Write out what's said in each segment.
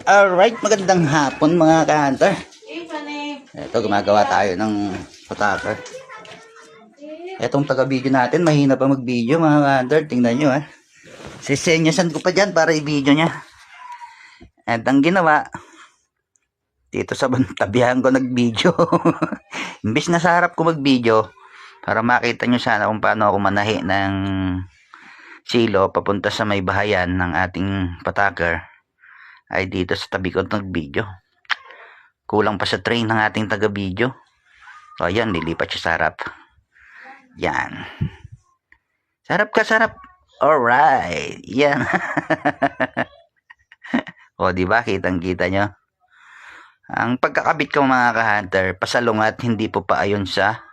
Alright, magandang hapon mga ka-hunter. Ito, gumagawa tayo ng pataka. Itong taga-video natin, mahina pa mag-video mga ka-hunter. Tingnan nyo sisenyasan ko pa dyan para i-video nya. At ang ginawa, dito sa tabihan ko nag-video. Imbis na sa harap ko mag-video, para makita nyo sana kung paano ako manahi ng silo papunta sa may bahayan ng ating pataker, ay dito sa tabi ko nag-video. Kulang pa sa train ng ating taga-video. So ayan, lilipat siya sa harap. Yan. Sarap ka, sarap. Alright. Yan. O, diba? Kitang-kita nyo. Ang pagkakabit ko mga ka-hunter, pasalungat, hindi po pa ayon sa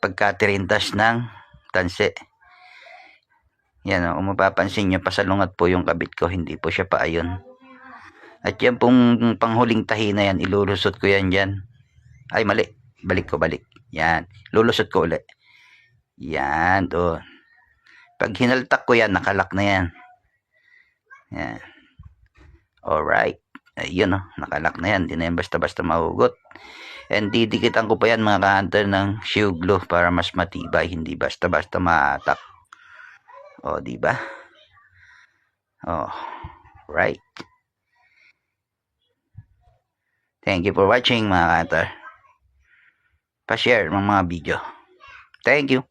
pagkatirintas ng tanse. Yan o, kung mapapansin nyo, pasalungat po yung kabit ko, hindi po siya pa ayon. At yan pong panghuling tahi na yan, ilulusot ko yan dyan. Ay, mali. Balik ko, balik. Yan. Lulusot ko ulit. Yan, doon. Pag hinaltak ko yan, nakalak na yan. Yan. Alright. Ayun o, nakalak na yan. Di na yan basta-basta mahugot. And didikitan ko pa yan mga ka-hunter ng shoe glue para mas matibay. Hindi basta-basta maatak. O, diba? Oh, right. Thank you for watching mga ka-hunter. Pa-share ng mga video. Thank you.